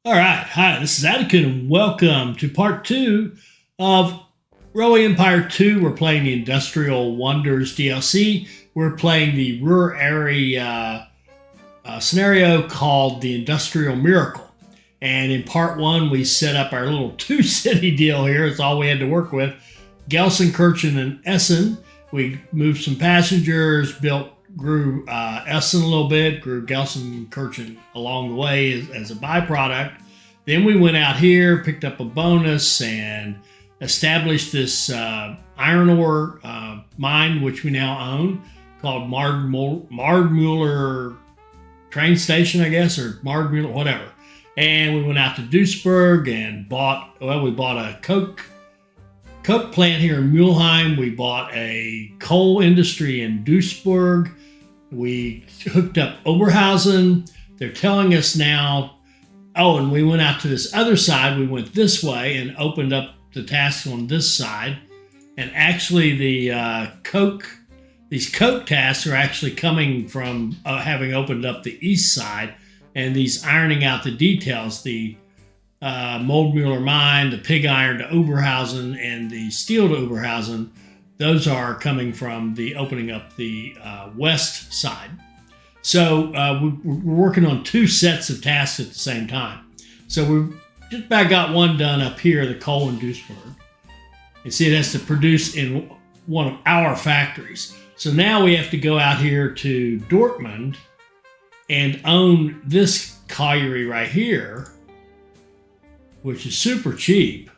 All right. Hi, this is Atticus, and welcome to part two of Row Empire 2. We're playing the Industrial Wonders DLC. We're playing the Ruhr area scenario called the Industrial Miracle. And in part one, we set up our little two-city deal here. It's all we had to work with. Gelsenkirchen and Essen. We moved some passengers, grew Essen a little bit, grew Gelsenkirchen along the way as a byproduct. Then we went out here, picked up a bonus, and established this iron ore mine, which we now own, called Mardmuller train station, I guess, or Mardmuller, whatever. And we went out to Duisburg and we bought a Coke plant here in Mülheim. We bought a coal industry in Duisburg. We hooked up Oberhausen. They're telling us now, and we went out to this other side. We went this way and opened up the tasks on this side. And actually these Coke tasks are actually coming from having opened up the east side, and these ironing out the details, the Moldmüller mine, the pig iron to Oberhausen, and the steel to Oberhausen. Those are coming from the opening up the west side. So we're working on two sets of tasks at the same time. So we just about got one done up here, the coal in Duisburg. You see, it has to produce in one of our factories. So now we have to go out here to Dortmund and own this colliery right here, which is super cheap.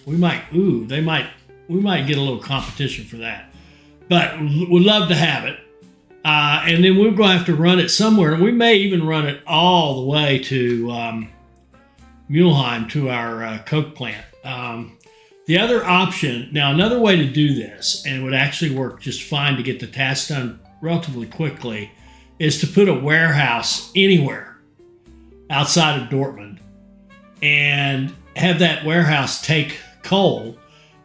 We might get a little competition for that, but we'd love to have it. And then we're going to have to run it somewhere. And we may even run it all the way to Mülheim, to our Coke plant. The other option, now another way to do this, and it would actually work just fine to get the task done relatively quickly, is to put a warehouse anywhere outside of Dortmund and have that warehouse take coal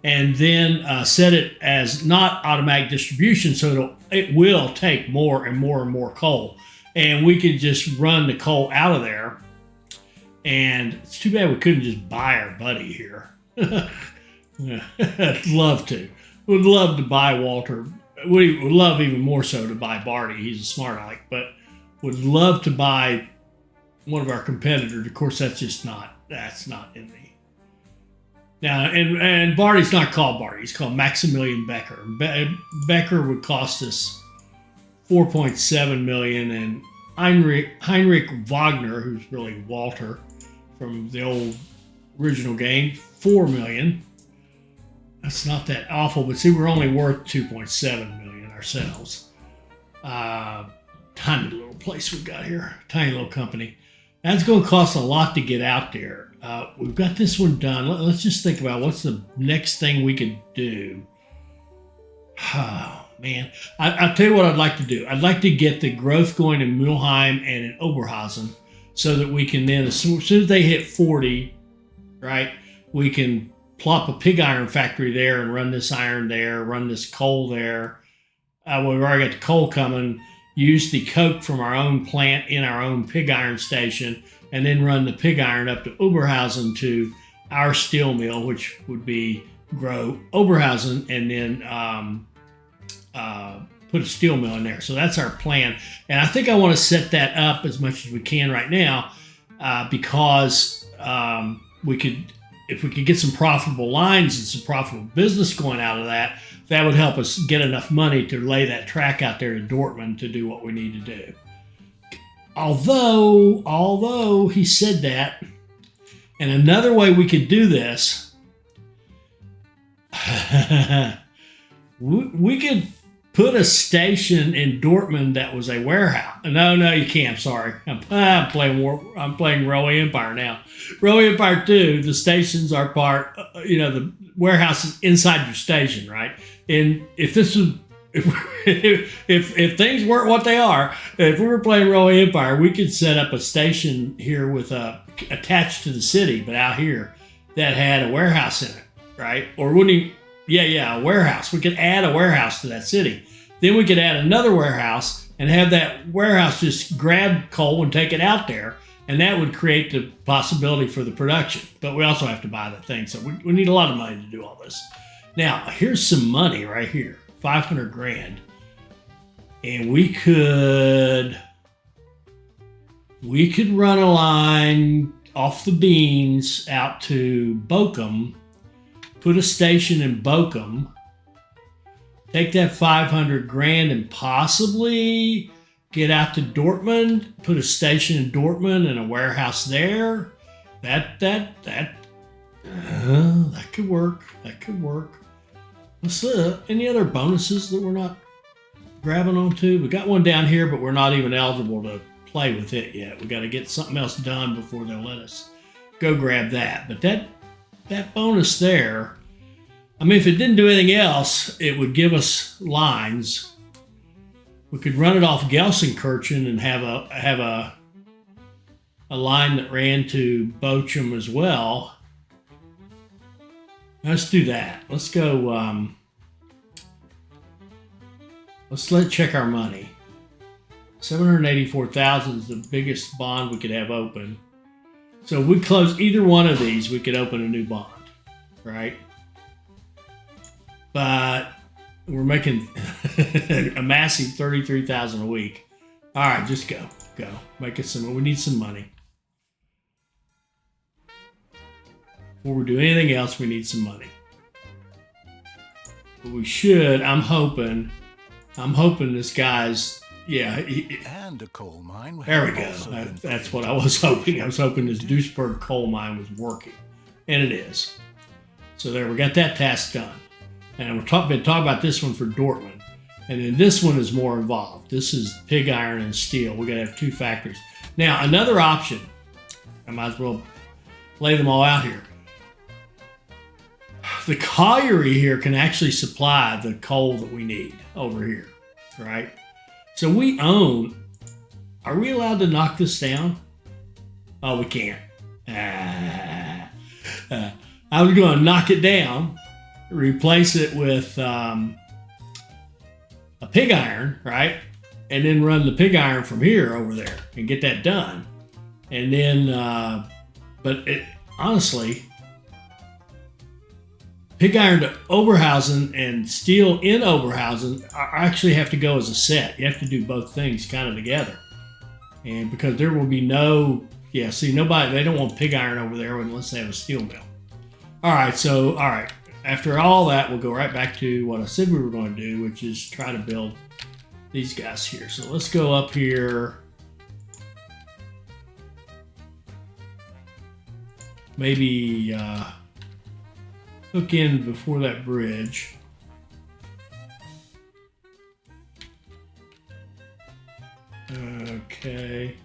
and then set it as not automatic distribution, so it will take more and more and more coal. And we could just run the coal out of there. And it's too bad we couldn't just buy our buddy here. I'd love to. Would love to buy Walter. We would love even more so to buy Barty. He's a smart aleck, but would love to buy one of our competitors. Of course, that's not in the. Now, and Barty's not called Barty. He's called Maximilian Becker. Becker would cost us $4.7 million, and Heinrich Wagner, who's really Walter from the old original game, $4 million. That's not that awful, but see, we're only worth $2.7 million ourselves. Tiny little place we've got here, tiny little company. That's going to cost a lot to get out there. We've got this one done. Let's just think about what's the next thing we could do. Oh, man. I'll tell you what I'd like to do. I'd like to get the growth going in Mülheim and in Oberhausen so that we can then, as soon as they hit 40, right, we can plop a pig iron factory there and run this iron there, run this coal there. We've already got the coal coming. Use the coke from our own plant in our own pig iron station, and then run the pig iron up to Oberhausen to our steel mill, which would be grow Oberhausen, and then put a steel mill in there. So that's our plan. And I think I want to set that up as much as we can right now because if we could get some profitable lines and some profitable business going out of that, that would help us get enough money to lay that track out there in Dortmund to do what we need to do. Although he said that, and another way we could do this, we could put a station in Dortmund that was a warehouse. No, you can't. Sorry, I'm playing Row Empire now. Row Empire 2, the stations are part. The warehouse is inside your station, right? And if this was, if things weren't what they are, if we were playing Row Empire, we could set up a station here with attached to the city, but out here that had a warehouse in it, right? Or wouldn't he? Yeah, a warehouse. We could add a warehouse to that city. Then we could add another warehouse and have that warehouse just grab coal and take it out there. And that would create the possibility for the production. But we also have to buy the thing. So we need a lot of money to do all this. Now, here's some money right here, 500 grand. And we could run a line off the beans out to Bochum, put a station in Bochum, take that 500 grand and possibly get out to Dortmund, put a station in Dortmund and a warehouse there. That could work. That could work. What's any other bonuses that we're not grabbing onto? We got one down here, but we're not even eligible to play with it yet. We got to get something else done before they'll let us go grab that. But that bonus there, I mean, if it didn't do anything else, it would give us lines. We could run it off Gelsenkirchen and have a line that ran to Bochum as well. Let's do that. Let's go. Let's check our money. 784,000 is the biggest bond we could have open. So if we close either one of these, we could open a new bond, right? But we're making a massive 33,000 a week. All right, just go. Make it some. We need some money. Before we do anything else, we need some money. But we should. I'm hoping this guy's. Yeah. And a coal mine. There we go. That's what I was hoping. I was hoping this Duisburg coal mine was working, and it is. So there, we got that task done. And we've been talking about this one for Dortmund. And then this one is more involved. This is pig iron and steel. We're going to have two factories. Now, another option, I might as well lay them all out here. The colliery here can actually supply the coal that we need over here, right? So we own, are we allowed to knock this down? Oh, we can't. I was going to knock it down, replace it with a pig iron, right? And then run the pig iron from here over there and get that done. And then, but honestly, pig iron to Oberhausen and steel in Oberhausen actually have to go as a set. You have to do both things kind of together. And because there will be no, nobody, they don't want pig iron over there unless they have a steel mill. All right. After all that, we'll go right back to what I said we were going to do, which is try to build these guys here. So let's go up here. Maybe hook in before that bridge. Okay.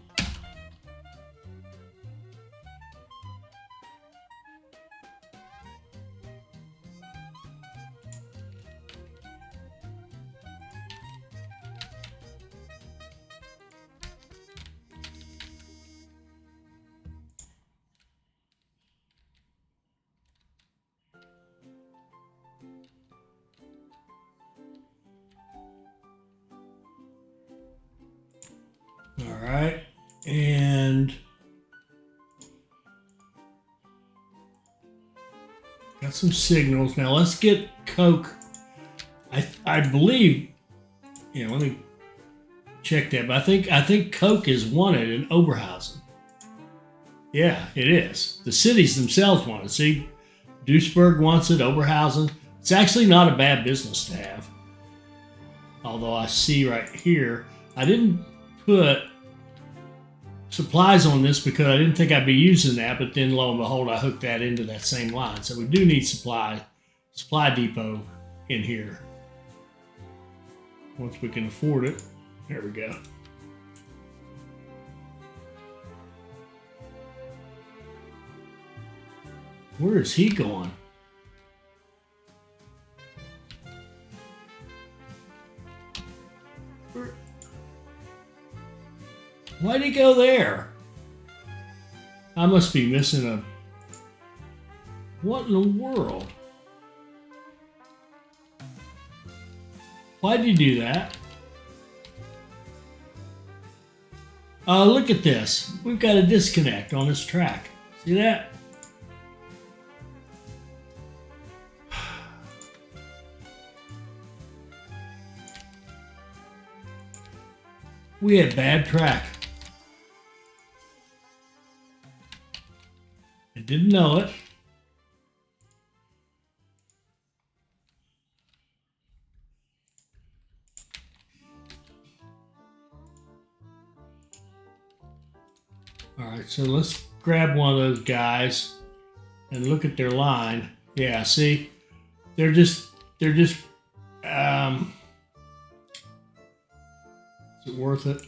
All right, and got some signals. Now let's get Coke. I believe, let me check that. But I think Coke is wanted in Oberhausen. Yeah, it is. The cities themselves want it. See, Duisburg wants it. Oberhausen. It's actually not a bad business to have. Although I see right here, I didn't put supplies on this because I didn't think I'd be using that, but then lo and behold, I hooked that into that same line. So we do need supply depot in here. Once we can afford it. There we go. Where is he going? Why'd he go there? I must be missing a... What in the world? Why'd you do that? Look at this. We've got a disconnect on this track. See that? We had bad track. I didn't know it. All right, so let's grab one of those guys and look at their line. Yeah, see, they're just, is it worth it?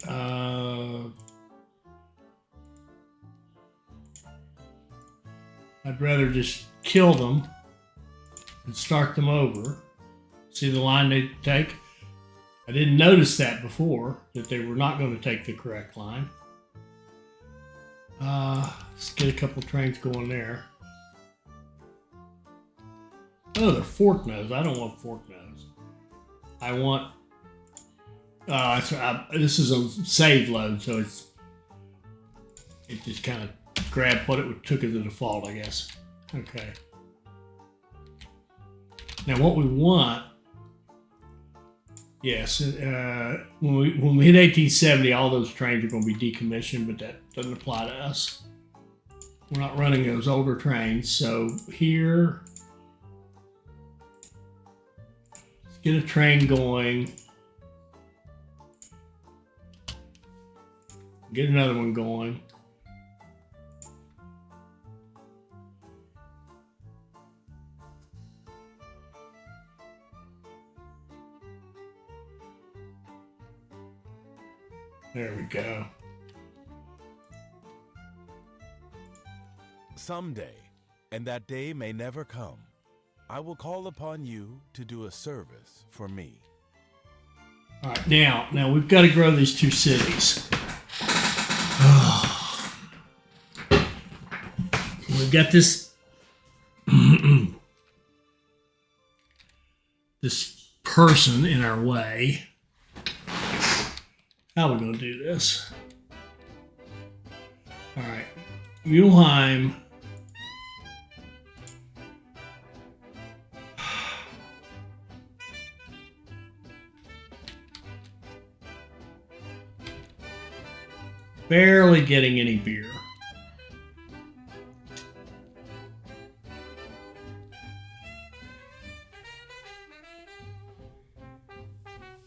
I'd rather just kill them and start them over. See the line they take? I didn't notice that before, that they were not going to take the correct line. Let's get a couple trains going there. Oh, they're fork nose. I don't want fork nose. I want. This is a save load, so it just kind of grabbed what it took as a default, I guess. Okay. Now what we want. Yes, when we hit 1870, all those trains are going to be decommissioned, but that doesn't apply to us. We're not running those older trains. So here, let's get a train going. Get another one going. There we go. Someday, and that day may never come, I will call upon you to do a service for me. All right, now we've got to grow these two cities. We've got this this person in our way. How are we going to do this? All right, Mulheim. Barely getting any beer.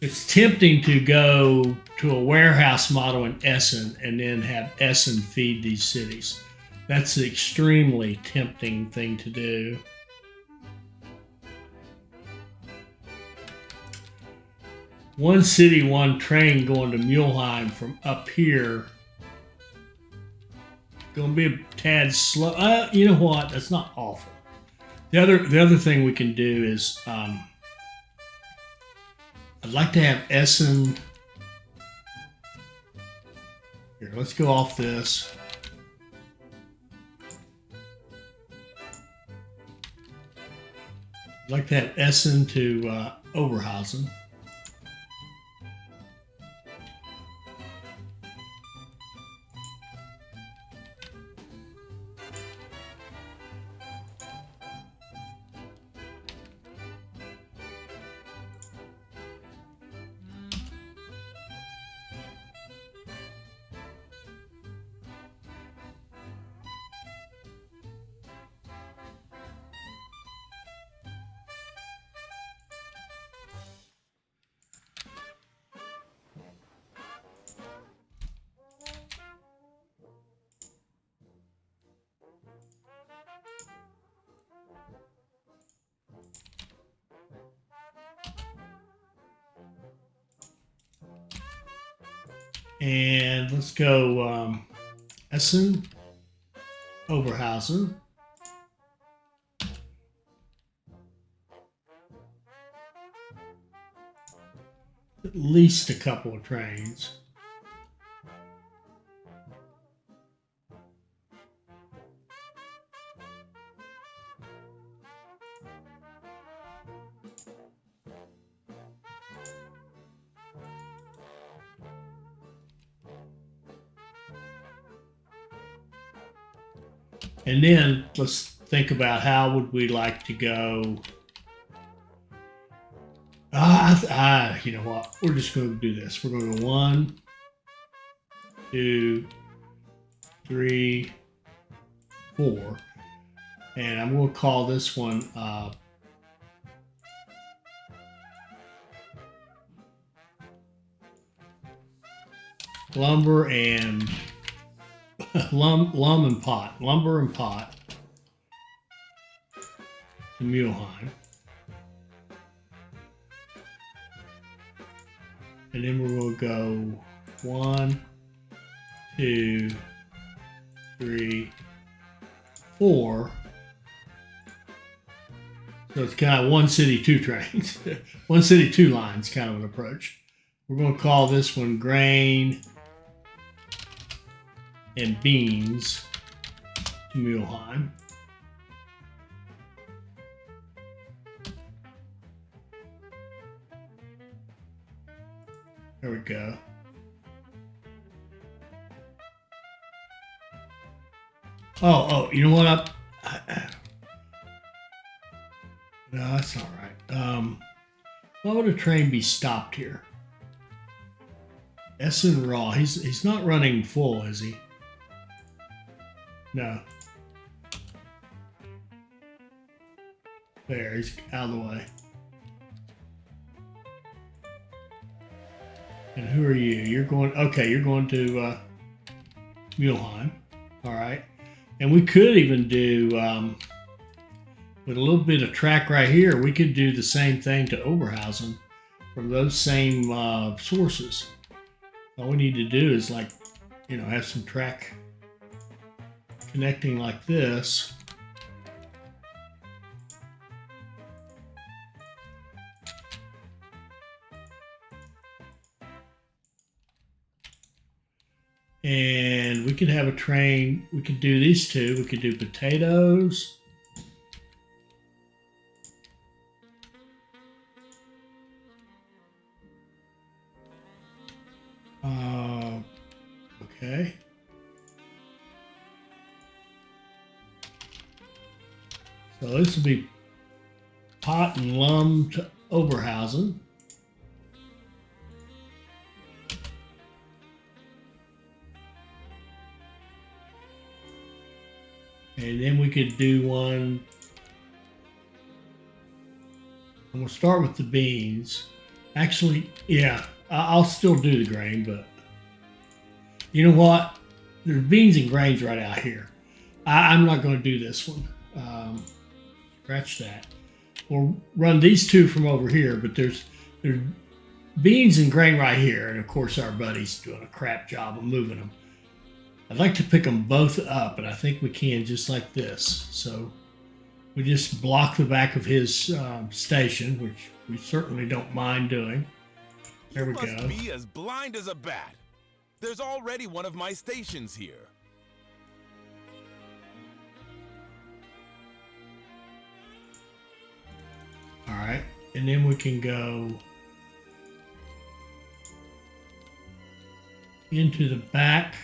It's tempting to go to a warehouse model in Essen and then have Essen feed these cities. That's an extremely tempting thing to do. One city, one train going to Mulheim from up here. Going to be a tad slow. You know what? That's not awful. The other thing we can do is I'd like to have Essen. Here, let's go off this. I'd like to have Essen to Oberhausen. And let's go Essen, Oberhausen. At least a couple of trains. And then let's think about how would we like to go. You know what? We're just going to do this. We're going to go 1, 2, 3, 4. And I'm going to call this one lumber and lumber and pot to Mulheim. And then we're going to go 1, 2, 3, 4. So it's kind of one city, two trains. One city, two lines kind of an approach. We're going to call this one grain and beans to Mulheim. There we go. You know what? No, that's all right. Why would a train be stopped here? Essen Raw. He's not running full, is he? No. There, he's out of the way. And who are you? You're going to Mulheim. All right. And we could even do, with a little bit of track right here, we could do the same thing to Oberhausen from those same sources. All we need to do is have some track connecting like this. And we could have a train. We could do these two. We could do potatoes. Okay. So this will be pot and lum to Oberhausen. And then we could do one. And we'll start with the beans. Actually, yeah, I'll still do the grain, but you know what? There's beans and grains right out here. I'm not going to do this one. Scratch that. We'll run these two from over here, but there's beans and grain right here. And of course, our buddy's doing a crap job of moving them. I'd like to pick them both up, and I think we can just like this. So we just block the back of his station, which we certainly don't mind doing. There we go. You must be as blind as a bat. There's already one of my stations here. All right, and then we can go into the back.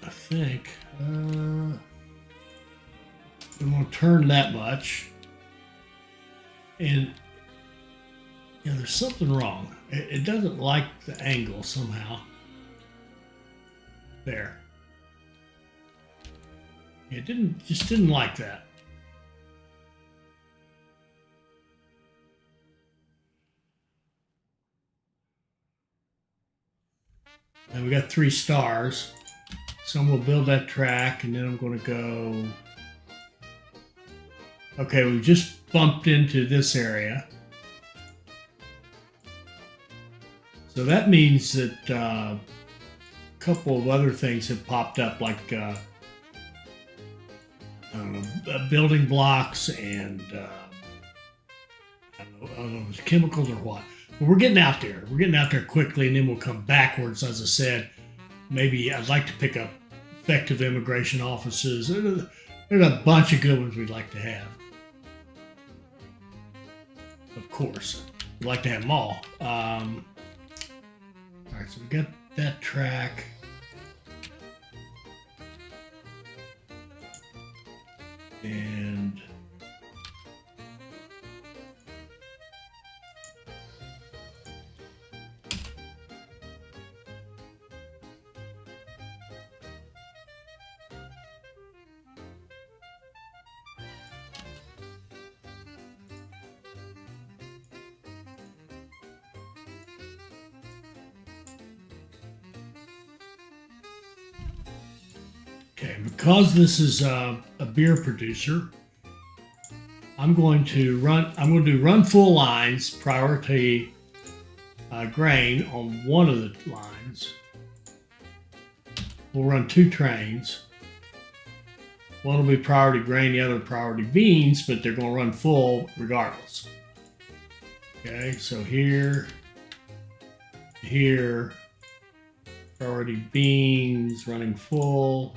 I think we won't turn that much. And there's something wrong. It doesn't like the angle somehow. There. It just didn't like that. And we got 3 stars. So I'm going to build that track, and then I'm going to go. Okay, we just bumped into this area. So that means that a couple of other things have popped up, like I don't know, building blocks and I don't know if it's chemicals or what. But we're getting out there. We're getting out there quickly, and then we'll come backwards. As I said, maybe I'd like to pick up effective immigration offices. There's a bunch of good ones we'd like to have. Of course. We like to have them all. All right, so we got that track. And okay, because this is a beer producer, I'm going to do run full lines, priority grain on one of the lines. We'll run 2 trains. One will be priority grain, the other priority beans, but they're going to run full regardless. Okay, so here, priority beans running full.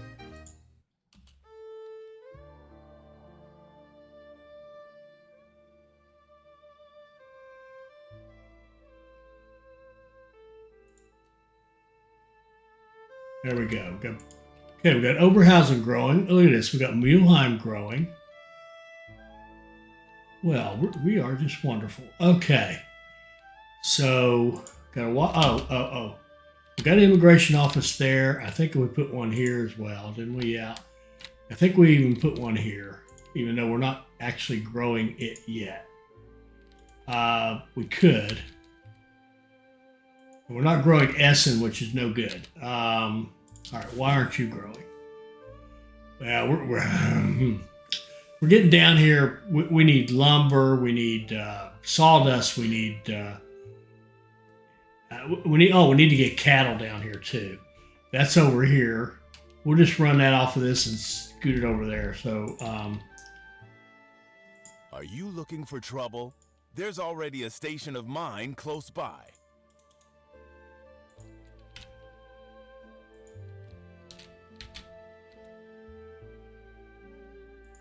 There we go. We got Oberhausen growing. Look at this. We got Mulheim growing. Well, we are just wonderful. Okay. So, got we got an immigration office there. I think we put one here as well, didn't we? Yeah. I think we even put one here, even though we're not actually growing it yet. We could. We're not growing Essen, which is no good. All right, why aren't you growing? Well, we're getting down here. We need lumber. We need sawdust. We need to get cattle down here too. That's over here. We'll just run that off of this and scoot it over there. So, Are you looking for trouble? There's already a station of mine close by.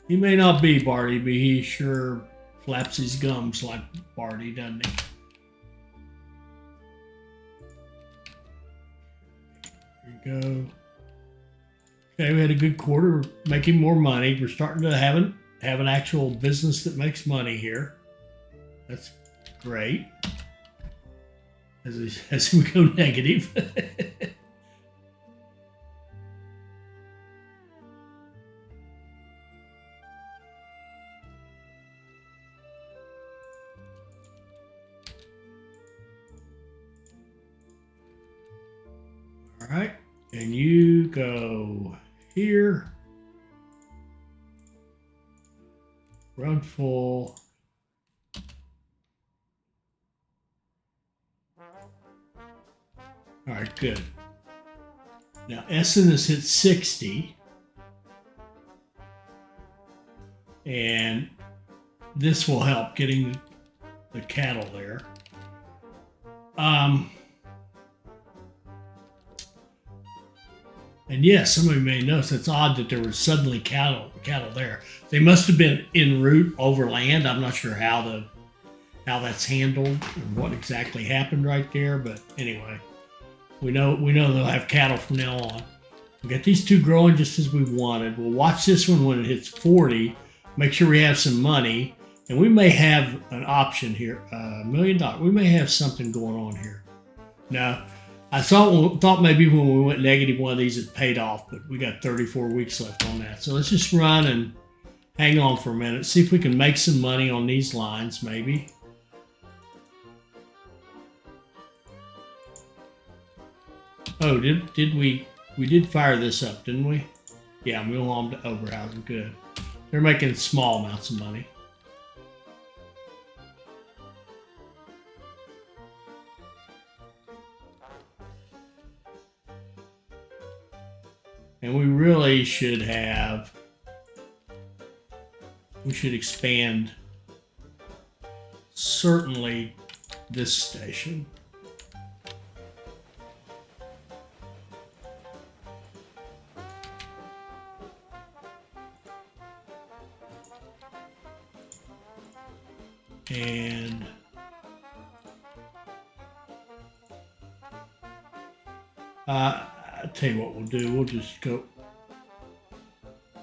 he may not be Barty, but he sure flaps his gums like Barty, doesn't he? There you go. Okay, we had a good quarter. We're making more money. We're starting to have an actual business that makes money here. That's great. As we go negative. All right, and you go here, run full. All right, good. Now Essen has hit 60, and this will help getting the cattle there. And yes, some of you may notice it's odd that there was suddenly cattle there. They must have been en route over land. I'm not sure how that's handled and what exactly happened right there, but anyway, we know they'll have cattle from now on. We got these 2 growing just as we wanted. We'll watch this one when it hits 40. Make sure we have some money, and we may have an option here, $1 million. We may have something going on here. Now, I thought maybe when we went negative one of these it paid off, but we got 34 weeks left on that. So let's just run and hang on for a minute. See if we can make some money on these lines, maybe. Oh, did we did fire this up, didn't we? Yeah, Mulholland to Oberhausen, good. They're making small amounts of money. And we really should expand certainly this station. And I'll tell you what we'll do. We'll just go.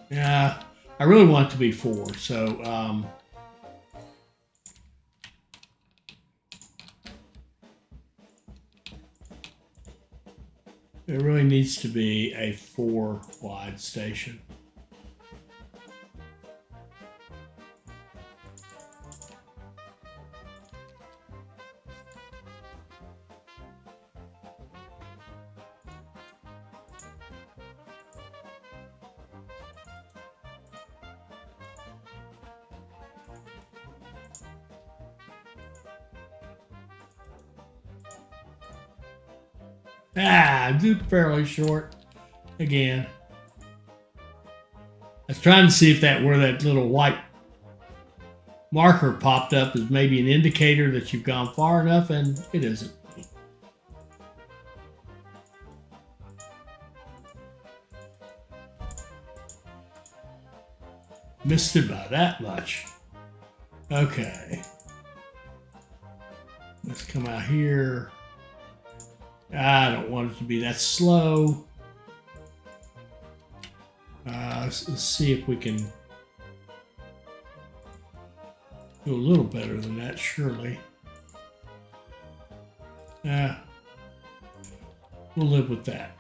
Yeah, I really want it to be 4. So it really needs to be a 4 wide station. Fairly short again. I was trying to see if that where that little white marker popped up is maybe an indicator that you've gone far enough, and it isn't. Missed it by that much. Okay. Let's come out here. I don't want it to be that slow. Let's see if we can do a little better than that, surely. We'll live with that.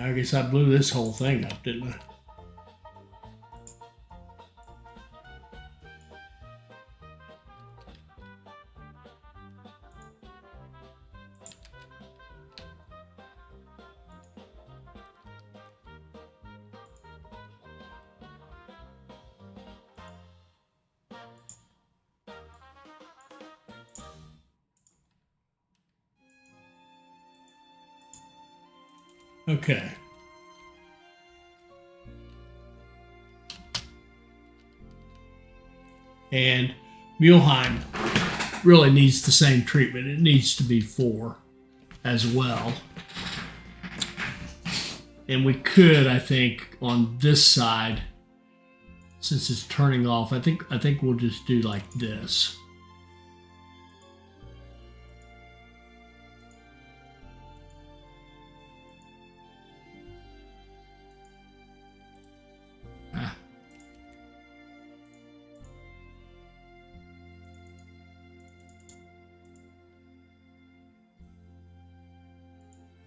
I guess I blew this whole thing up, didn't I? Okay. And Mulheim really needs the same treatment. It needs to be 4 as well. And we could, I think, on this side, since it's turning off, I think we'll just do like this.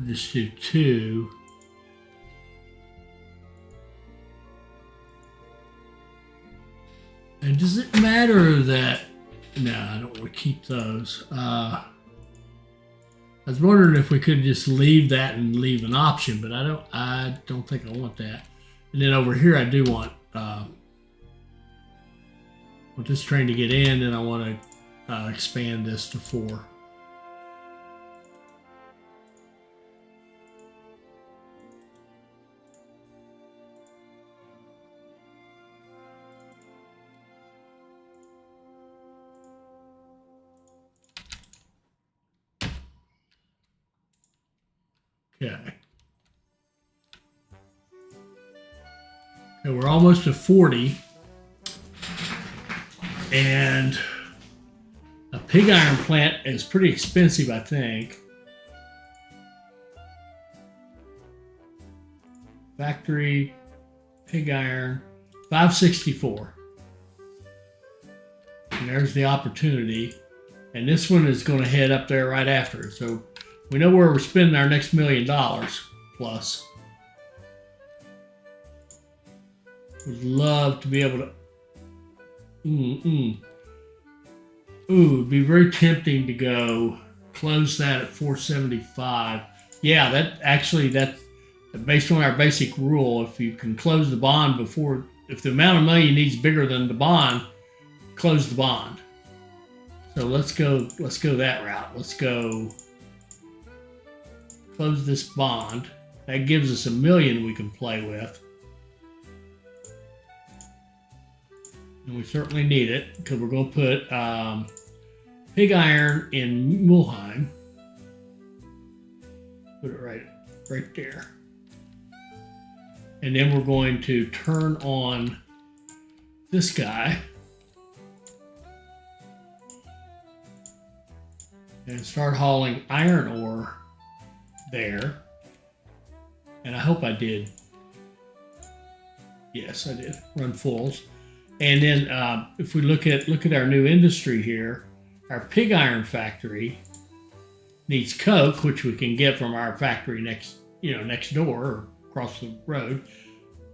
Just do 2. And does it matter that... No, I don't want to keep those. I was wondering if we could just leave that and leave an option, but I don't think I want that. And then over here, I do want this train to get in, and I want to expand this to 4. Okay. Okay, we're almost to 40. And a pig iron plant is pretty expensive, I think. Factory pig iron, 564. And there's the opportunity. And this one is going to head up there right after. So we know where we're spending our next $1 million plus. Would love to be able to. Ooh, it'd be very tempting to go close that at 475. Yeah, that's based on our basic rule. If you can close the bond before, if the amount of money you need is bigger than the bond, close the bond. So let's go that route. Let's go close this bond. That gives us $1 million we can play with. And we certainly need it because we're going to put pig iron in Mulheim. Put it right there. And then we're going to turn on this guy and start hauling iron ore there. And I hope I did. Yes, I did. Run fulls. And then if we look at our new industry here, our pig iron factory needs coke, which we can get from our factory next door or across the road,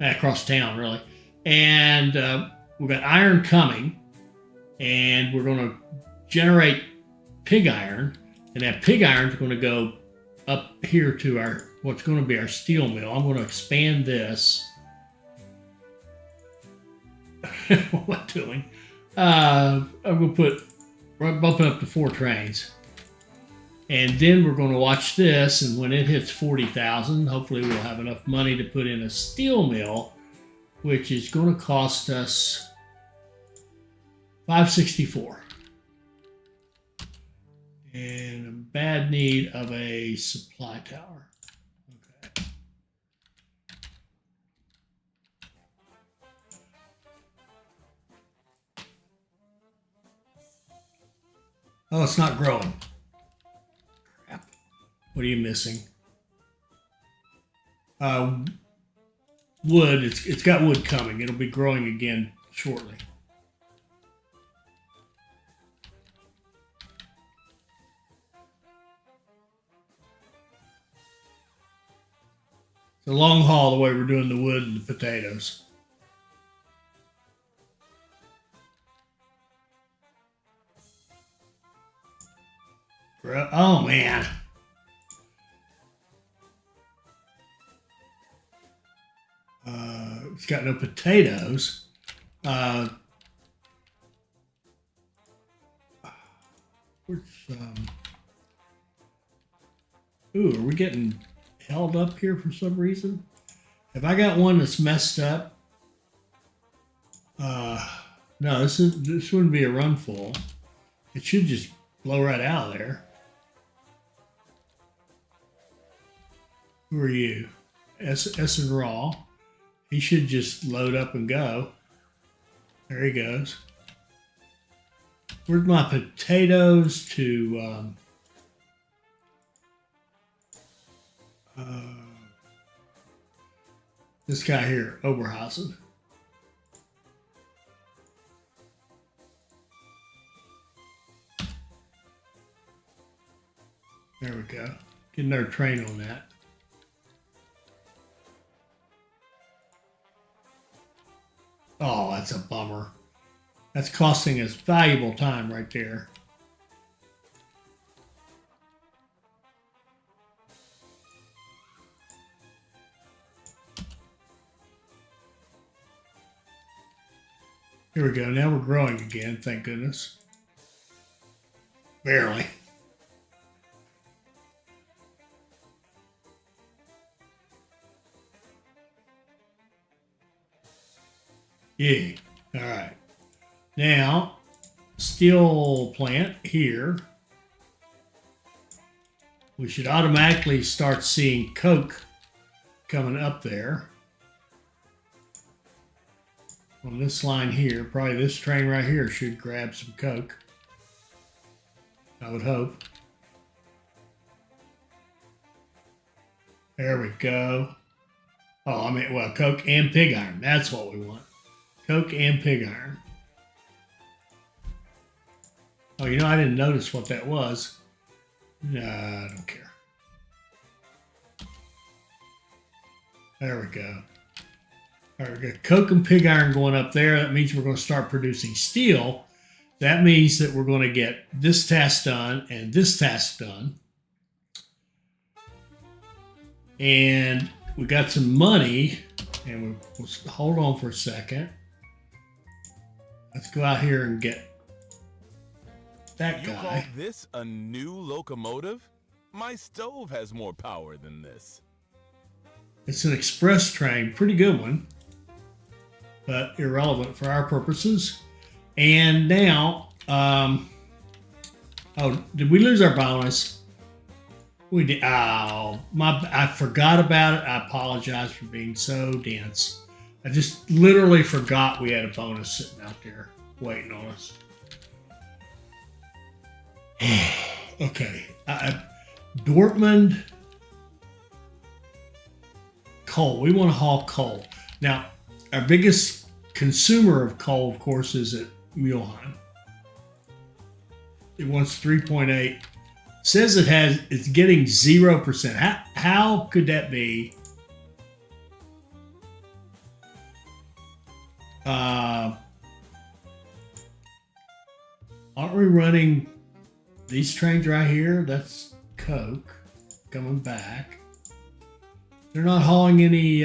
across town really. And we've got iron coming, and we're going to generate pig iron, and that pig iron is going to go up here to what's going to be our steel mill. I'm going to expand this. What am I doing? I'm going to bump it up to 4 trains. And then we're going to watch this, and when it hits 40,000, hopefully we'll have enough money to put in a steel mill, which is going to cost us $564. And in bad need of a supply tower. Okay. Oh, it's not growing. Crap. What are you missing? Wood. It's got wood coming. It'll be growing again shortly. It's a long haul the way we're doing the wood and the potatoes. Oh, man. It's got no potatoes. Ooh, are we getting held up here for some reason? Have I got one that's messed up? No, this wouldn't be a run full. It should just blow right out of there. Who are you? S and Raw. He should just load up and go. There he goes. Where's my potatoes to this guy here, Oberhausen. There we go. Get another train on that. Oh, that's a bummer. That's costing us valuable time right there. Here we go. Now we're growing again, thank goodness. Barely. Yeah. All right. Now, steel plant here. We should automatically start seeing coke coming up there. On this line here, probably this train right here should grab some coke. I would hope. There we go. Oh, I mean, well, coke and pig iron. That's what we want. Coke and pig iron. Oh, you know, I didn't notice what that was. No, I don't care. There we go. All right, we got coke and pig iron going up there. That means we're going to start producing steel. That means that we're going to get this task done and this task done. And we got some money. And we'll hold on for a second. Let's go out here and get that guy. You call this a new locomotive? My stove has more power than this. It's an express train, pretty good one, but irrelevant for our purposes. And now, oh, did we lose our bonus? We did. Oh, I forgot about it. I apologize for being so dense. I just literally forgot we had a bonus sitting out there waiting on us. Okay. Dortmund coal. We want to haul coal. Now, our biggest consumer of coal, of course, is at Mulheim. It wants 3.8. Says it's getting 0%. How could that be? Aren't we running these trains right here? That's Coke coming back. They're not hauling any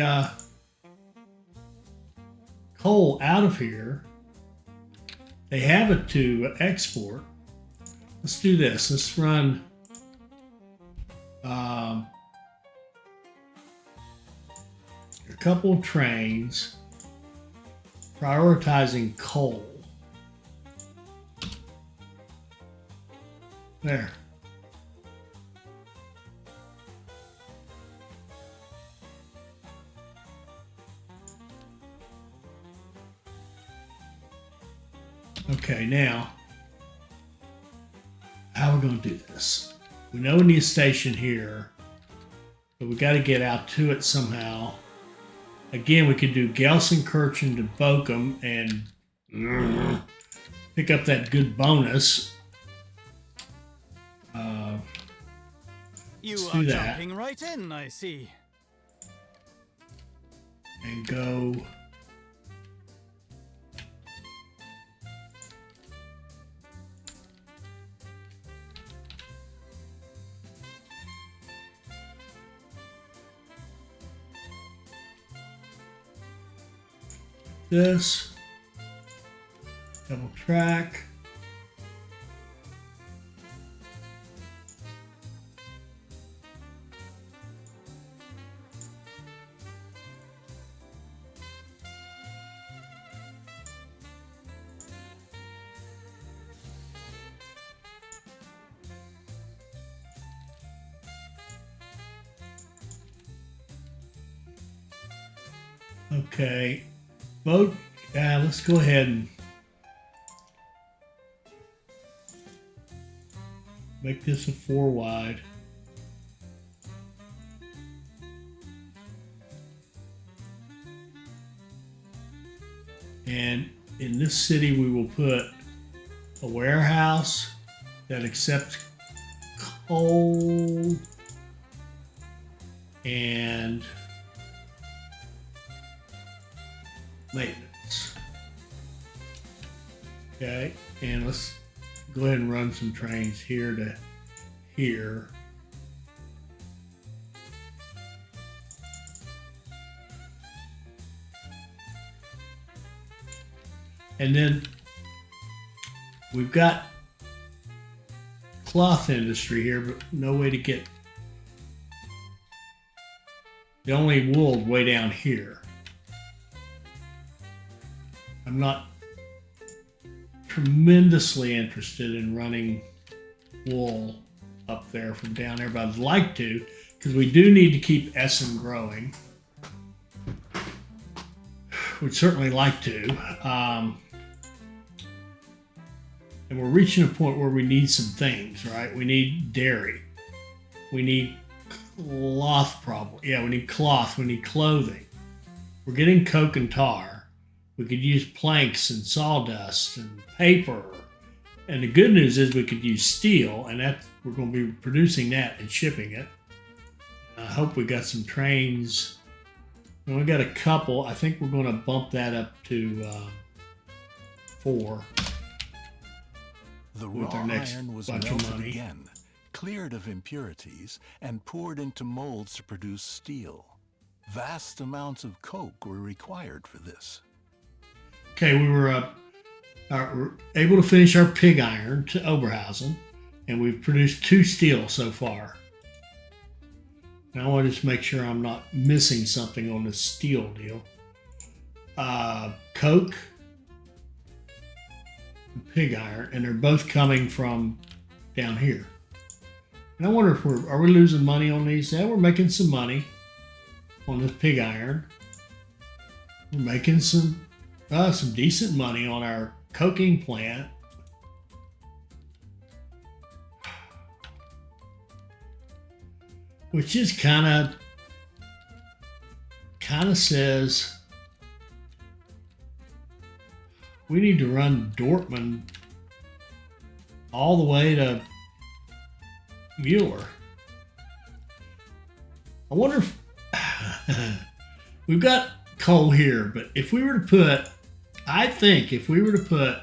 coal out of here. They have it to export. Let's do this. Let's run a couple of trains prioritizing coal. There. Okay, now, how are we going to do this? We know we need a station here, but we got to get out to it somehow. Again, we could do Gelsenkirchen to Bochum and pick up that good bonus. You let's are do that. jumping right in, I see. And go. This. Double track. Okay, boat. Let's go ahead and make this a 4 wide. And in this city, we will put a warehouse that accepts coal and maintenance. Okay, and let's go ahead and run some trains here to here. And then we've got cloth industry here, but no way to get the only wool way down here. I'm not tremendously interested in running wool up there from down there, but I'd like to, because we do need to keep Essen growing. We'd certainly like to. And we're reaching a point where we need some things, right? We need dairy. We need cloth, probably. Yeah, we need cloth. We need clothing. We're getting coke and tar. We could use planks and sawdust and paper. And the good news is we could use steel, and we're going to be producing that and shipping it. I hope we got some trains. And we got a couple. I think we're going to bump that up to 4. The with raw our next iron was bunch of melted money. again, cleared of impurities, and poured into molds to produce steel. Vast amounts of coke were required for this. Okay, we were able to finish our pig iron to Oberhausen, and we've produced 2 steel so far. Now I want to just make sure I'm not missing something on the steel deal. Coke and pig iron, and they're both coming from down here. And I wonder if are we losing money on these? Yeah, we're making some money on this pig iron. We're making some decent money on our coking plant. Which just kind of says we need to run Dortmund all the way to Mueller. I wonder if we've got coal here, but if we were to put, I think if we were to put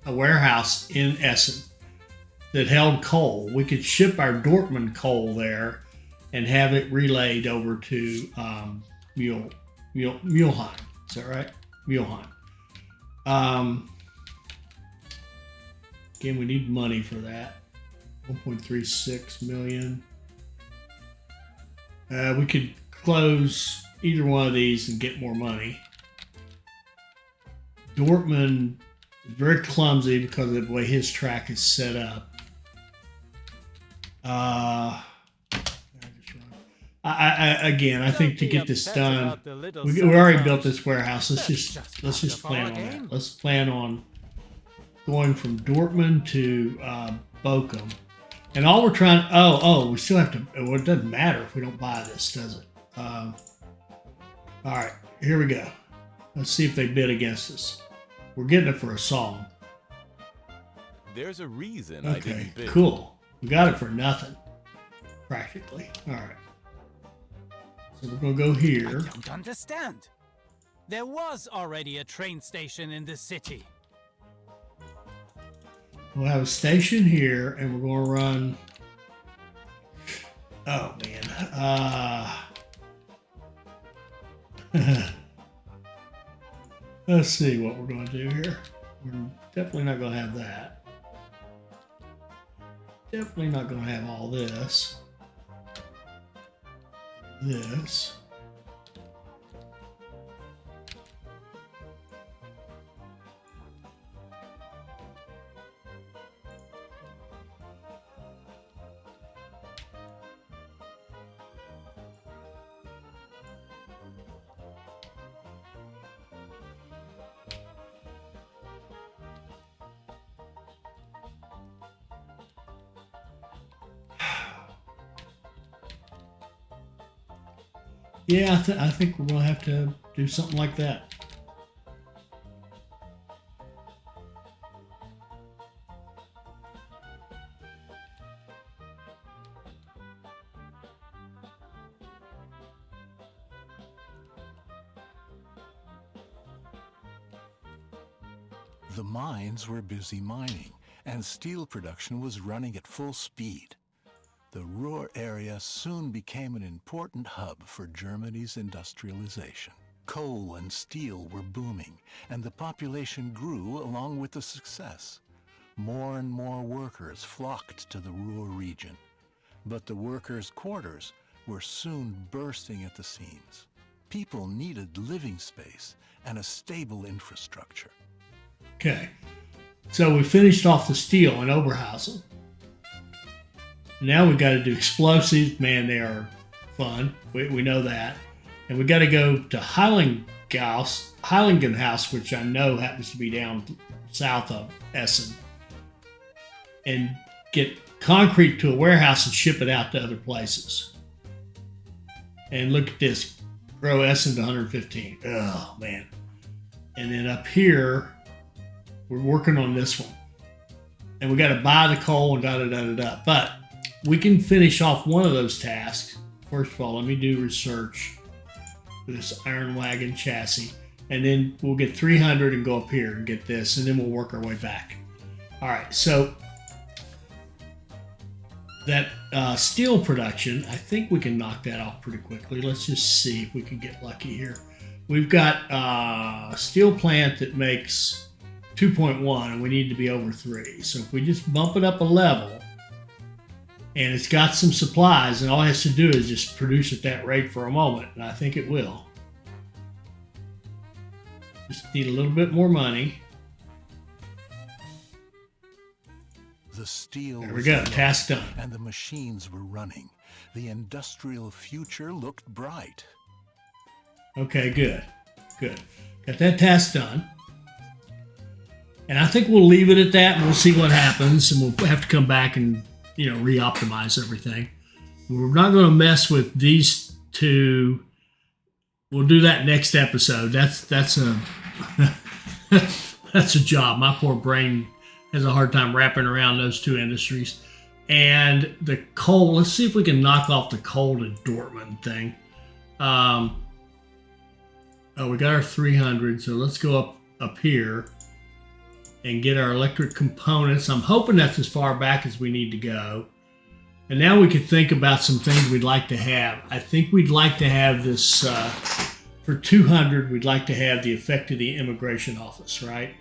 a warehouse in Essen that held coal, we could ship our Dortmund coal there and have it relayed over to Mulheim. Is that right? Mulheim. Again, we need money for that. 1.36 million. We could close either one of these and get more money. Dortmund is very clumsy because of the way his track is set up. I think to get this done, we already built this warehouse. Let's just plan on that. Let's plan on going from Dortmund to Bochum. And all we're trying, we still have to, well, it doesn't matter if we don't buy this, does it? All right, here we go. Let's see if they bid against us. We're getting it for a song. There's a reason I didn't bid. Cool. We got it for nothing, practically. All right. So we're going to go here. I don't understand. There was already a train station in this city. We'll have a station here, and we're going to run. Oh man. Let's see what we're going to do here. We're definitely not going to have that. Definitely not going to have all this. This. Yeah, I think we're going to have to do something like that. The mines were busy mining, and steel production was running at full speed. The Ruhr area soon became an important hub for Germany's industrialization. Coal and steel were booming, and the population grew along with the success. More and more workers flocked to the Ruhr region, but the workers' quarters were soon bursting at the seams. People needed living space and a stable infrastructure. Okay, so we finished off the steel in Oberhausen. Now we've got to do explosives. Man, they are fun. We know that. And we got to go to Heiligenhaus, which I know happens to be down south of Essen, and get concrete to a warehouse and ship it out to other places. And look at this. Grow Essen to 115. Oh, man. And then up here, we're working on this one. And we got to buy the coal and da-da-da-da-da. But we can finish off one of those tasks. First of all, let me do research for this iron wagon chassis. And then we'll get 300 and go up here and get this. And then we'll work our way back. All right, so that steel production, I think we can knock that off pretty quickly. Let's just see if we can get lucky here. We've got a steel plant that makes 2.1 and we need to be over 3. So if we just bump it up a level, and it's got some supplies, and all it has to do is just produce at that rate for a moment, and I think it will. Just need a little bit more money. The steel There we was go. flowing, Task done. and the machines were running. The industrial future looked bright. Okay, good. Good. Got that task done. And I think we'll leave it at that and we'll see what happens. And we'll have to come back and, re-optimize everything. We're not going to mess with these two. We'll do that next episode. That's a that's a job. My poor brain has a hard time wrapping around those two industries. And the coal, let's see if we can knock off the coal to Dortmund thing. We got our 300, so let's go up here and get our electric components. I'm hoping that's as far back as we need to go. And now we could think about some things we'd like to have. I think we'd like to have this, for 200, we'd like to have the effect of the immigration office, right?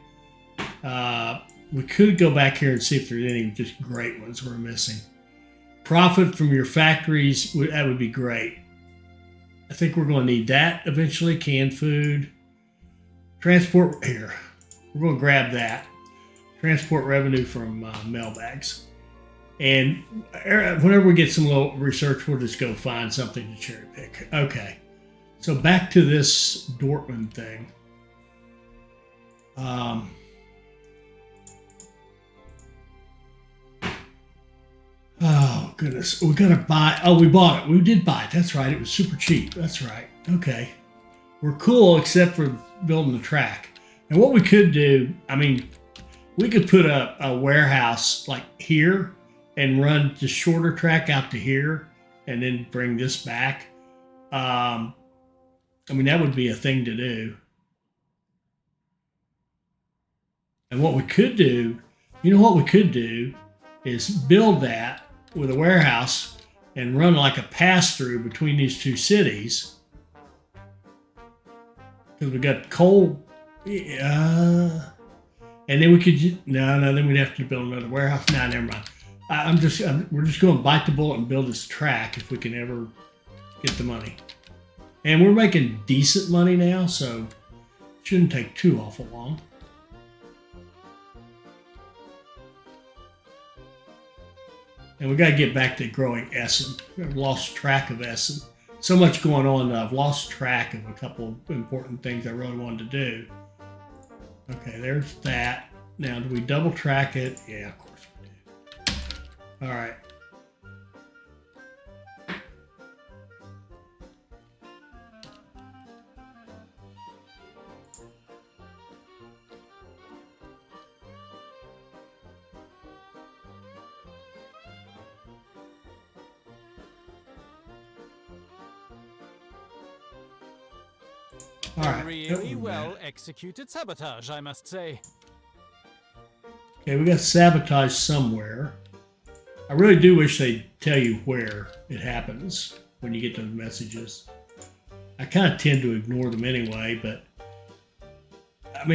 We could go back here and see if there's any just great ones we're missing. Profit from your factories, that would be great. I think we're going to need that eventually. Canned food. Transport, here. We're going to grab that. Transport revenue from mail bags. And whenever we get some little research, we'll just go find something to cherry pick. Okay. So back to this Dortmund thing. Oh, goodness. We got to buy. Oh, we bought it. We did buy it. That's right. It was super cheap. That's right. Okay. We're cool except for building the track. And what we could do, we could put a warehouse like here and run the shorter track out to here and then bring this back. That would be a thing to do. And what we could do, is build that with a warehouse and run like a pass-through between these two cities. Because we got coal. And then we could, then we'd have to build another warehouse. No, never mind. We're just going to bite the bullet and build this track if we can ever get the money. And we're making decent money now, so it shouldn't take too awful long. And we got to get back to growing Essen. I've lost track of Essen. So much going on that I've lost track of a couple of important things I really wanted to do. Okay, there's that. Now, do we double track it? Yeah, of course we do. All right. All right. Really well executed sabotage, I must say. Okay, we got sabotage somewhere. I really do wish they'd tell you where it happens when you get those messages. I kind of tend to ignore them anyway, but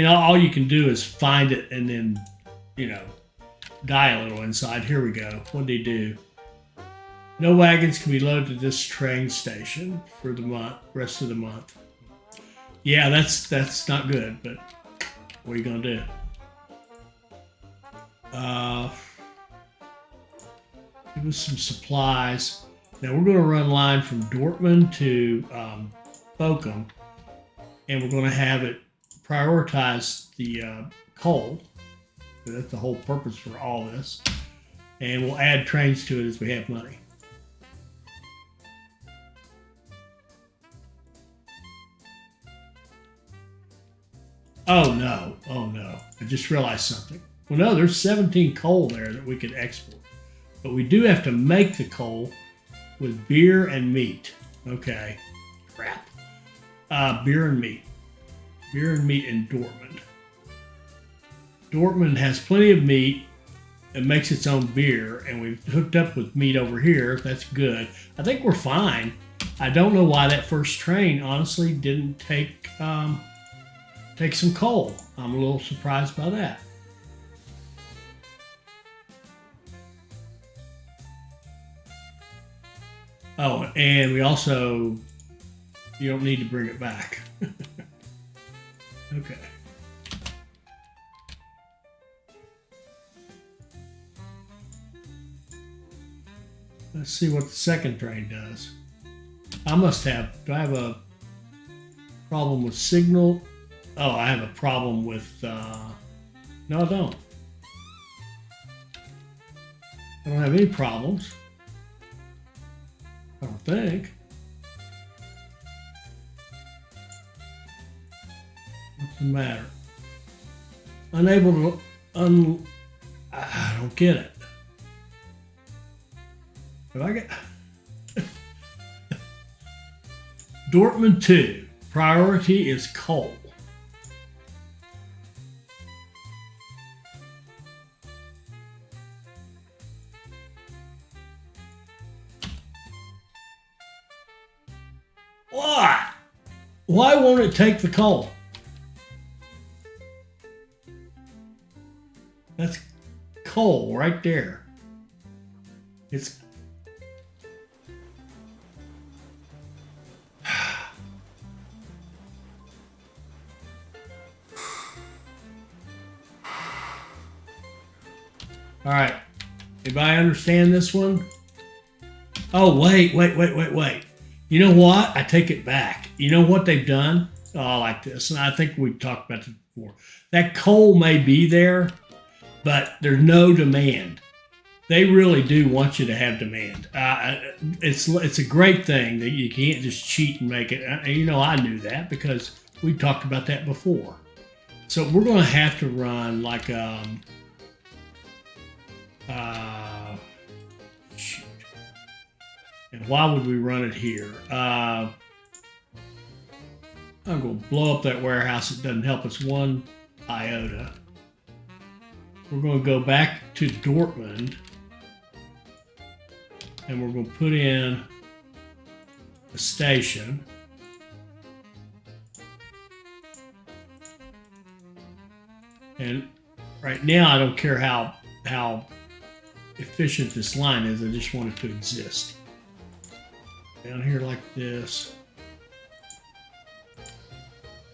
all you can do is find it and then, die a little inside. Here we go. What did he do? No wagons can be loaded to this train station for the rest of the month. Yeah, that's not good, but what are you gonna do? Give us some supplies. Now we're gonna run line from Dortmund to Bochum, and we're gonna have it prioritize the coal. That's the whole purpose for all this, and we'll add trains to it as we have money. Oh no, I just realized something. Well, no, there's 17 coal there that we could export. But we do have to make the coal with beer and meat. Okay, crap. Beer and meat. Beer and meat in Dortmund. Dortmund has plenty of meat. It makes its own beer, and we've hooked up with meat over here. That's good. I think we're fine. I don't know why that first train, honestly, didn't take some coal. I'm a little surprised by that. Oh, and we also, you don't need to bring it back. Okay. Let's see what the second train does. I must have, do I have a problem with signal? Oh, I have a problem with, no I don't. I don't have any problems. I don't think. What's the matter? Unable to, I don't get it. Have I got Dortmund 2, priority is coal. What? Why won't it take the coal? That's coal right there. It's all right. Anybody understand this one? Oh, wait. You know what? I take it back. You know what they've done? Oh, I like this. And I think we've talked about this before. That coal may be there, but there's no demand. They really do want you to have demand. It's a great thing that you can't just cheat and make it. You know, I knew that because we talked about that before. So we're going to have to run like shoot. And why would we run it here? I'm going to blow up that warehouse. It doesn't help us one iota. We're going to go back to Dortmund. And we're going to put in a station. And right now, I don't care how efficient this line is. I just want it to exist. Down here like this.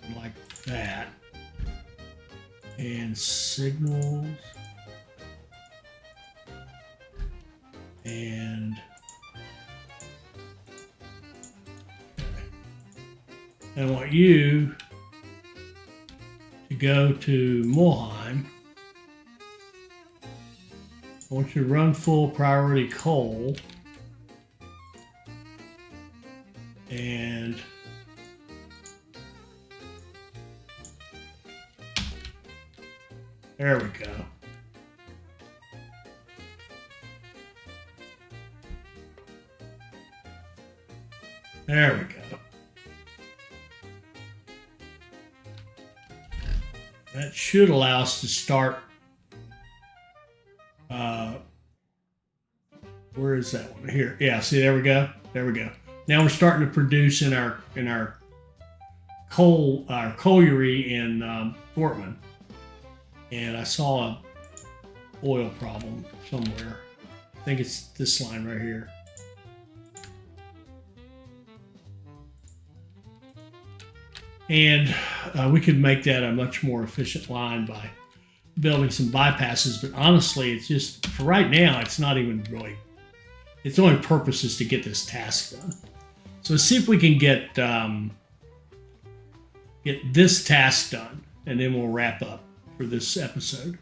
And like that. And signals. And I want you to go to Mulheim. I want you to run full priority coal. And there we go. There we go. That should allow us to start. Where is that one? Here. Yeah, see, there we go. There we go. Now we're starting to produce in our colliery in Dortmund. And I saw a oil problem somewhere. I think it's this line right here. And we could make that a much more efficient line by building some bypasses. But honestly, it's just, for right now, it's not even really, its only purpose is to get this task done. So let's see if we can get this task done, and then we'll wrap up for this episode.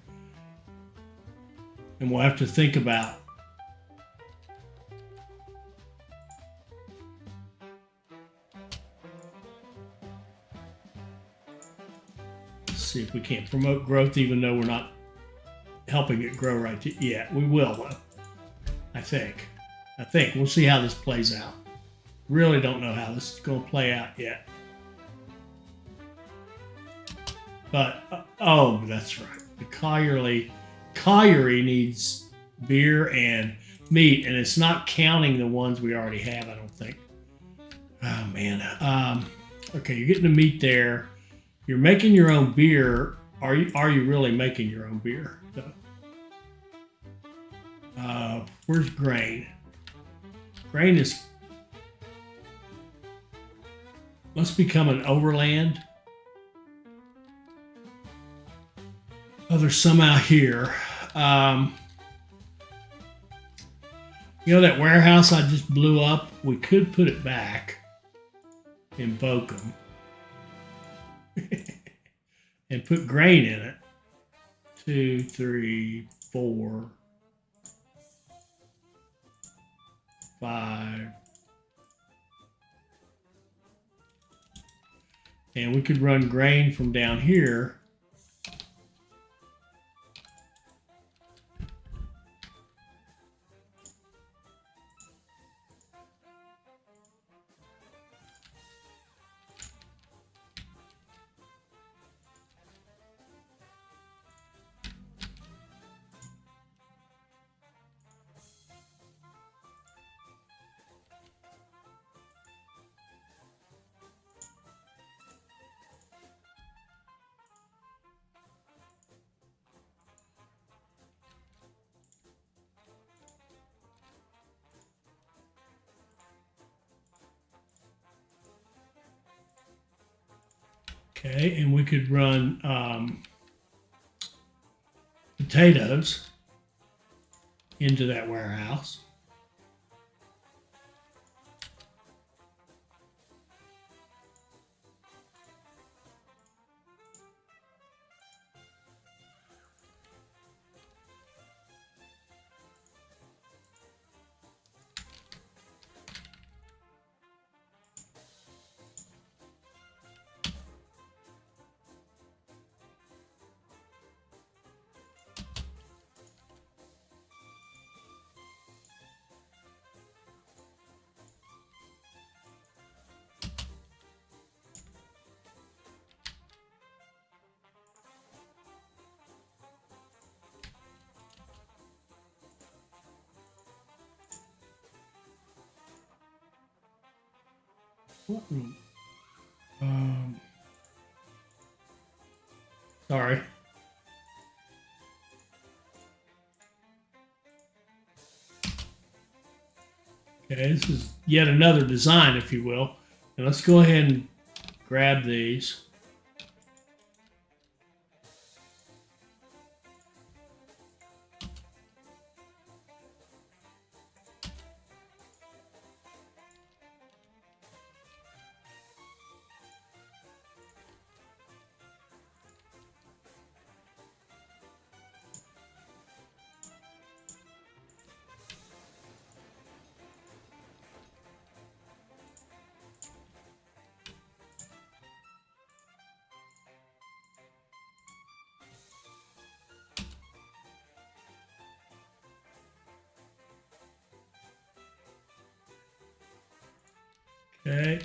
And we'll have to think about see if we can't promote growth, even though we're not helping it grow right yet. We will, though. I think. We'll see how this plays out. Really don't know how this is going to play out yet. But, oh, that's right. The colliery needs beer and meat, and it's not counting the ones we already have, I don't think. Oh, man. Okay, you're getting the meat there. You're making your own beer. Are you really making your own beer? Where's grain? Grain must become an overland. Oh, there's some out here. You know that warehouse I just blew up? We could put it back in Bochum and put grain in it. 2, 3, 4, 5. And we could run grain from down here. Okay, and we could run potatoes into that warehouse. Sorry. Okay, this is yet another design, if you will. And let's go ahead and grab these. Okay,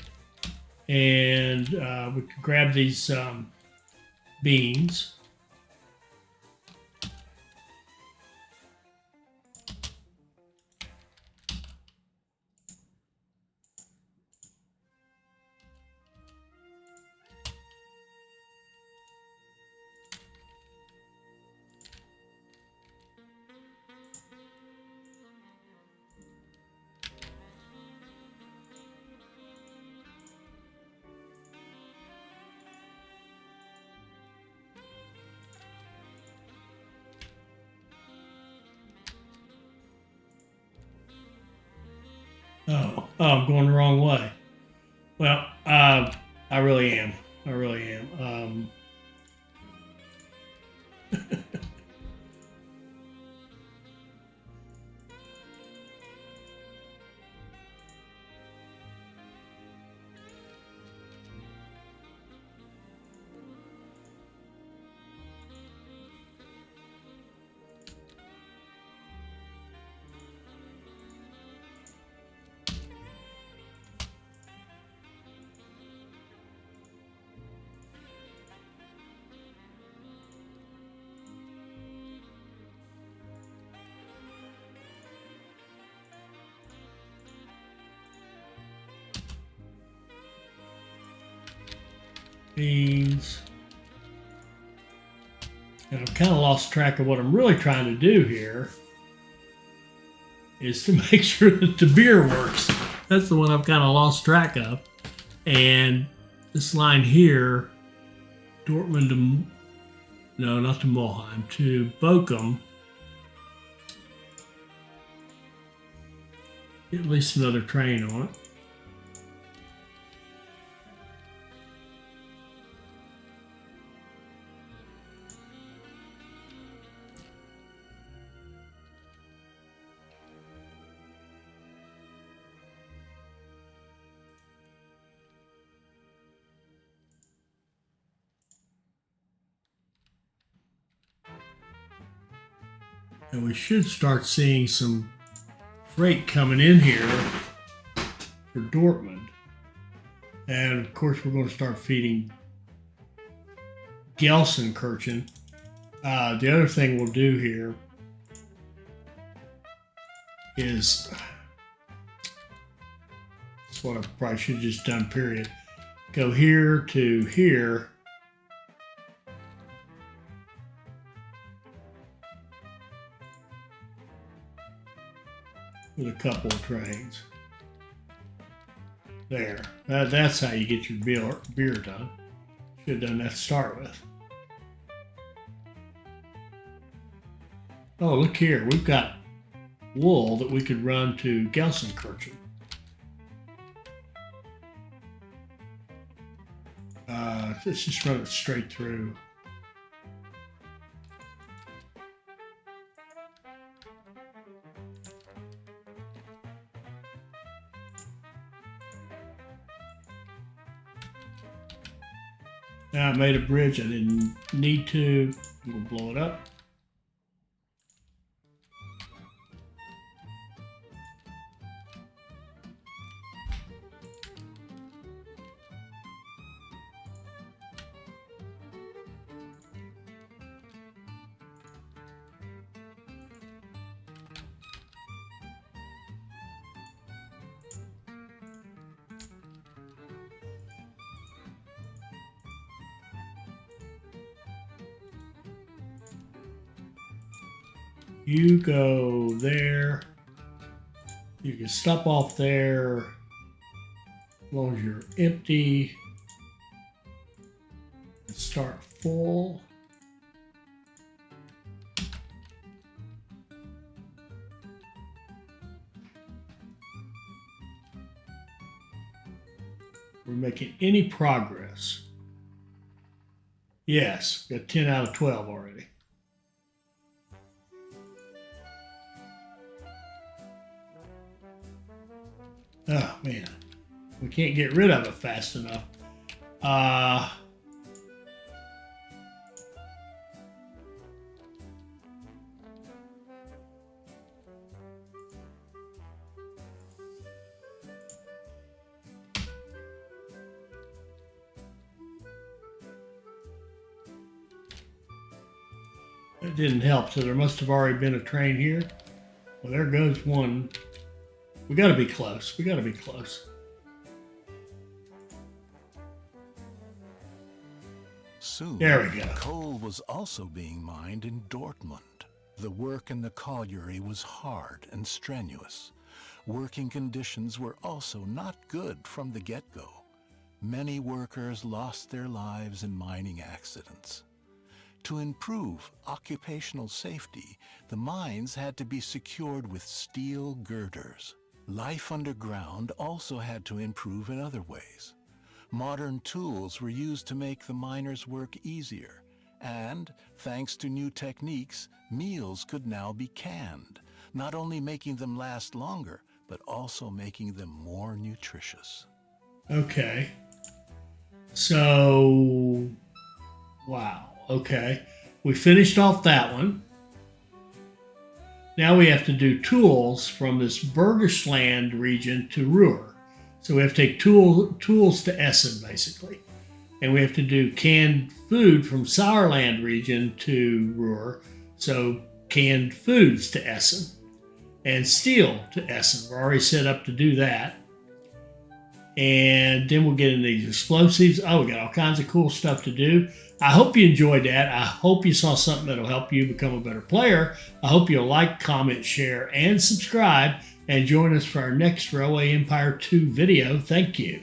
and we could grab these beans. Oh, I'm going the wrong way. Well, I really am. I really am. Beans. And I've kind of lost track of what I'm really trying to do here is to make sure that the beer works. That's the one I've kind of lost track of. And this line here, Dortmund to, no, not to Mulheim, to Bochum. Get at least another train on it. And we should start seeing some freight coming in here for Dortmund. And of course, we're going to start feeding Gelsenkirchen. The other thing we'll do here is, that's what I probably should have just done, period. Go here to here. With a couple of trains. There. That's how you get your beer done. Should have done that to start with. Oh, look here. We've got wool that we could run to Gelsenkirchen. Let's just run it straight through. Now I made a bridge I didn't need to. We'll blow it up. You go there. You can stop off there as long as you're empty. Start full. We're making any progress. Yes, got 10 out of 12 already. Oh man, we can't get rid of it fast enough. It didn't help, so there must have already been a train here. Well, there goes one. We got to be close. We got to be close. Soon, there we go. Coal was also being mined in Dortmund. The work in the colliery was hard and strenuous. Working conditions were also not good from the get-go. Many workers lost their lives in mining accidents. To improve occupational safety, the mines had to be secured with steel girders. Life underground also had to improve in other ways. Modern tools were used to make the miners' work easier, and, thanks to new techniques, meals could now be canned, not only making them last longer, but also making them more nutritious. Okay. So, wow. Okay. We finished off that one. Now we have to do tools from this Bergischland region to Ruhr. So we have to take tools to Essen, basically. And we have to do canned food from Sauerland region to Ruhr. So canned foods to Essen. And steel to Essen. We're already set up to do that. And then we'll get into these explosives. Oh, we got all kinds of cool stuff to do. I hope you enjoyed that. I hope you saw something that'll help you become a better player. I hope you'll like, comment, share, and subscribe. And join us for our next Railway Empire 2 video. Thank you.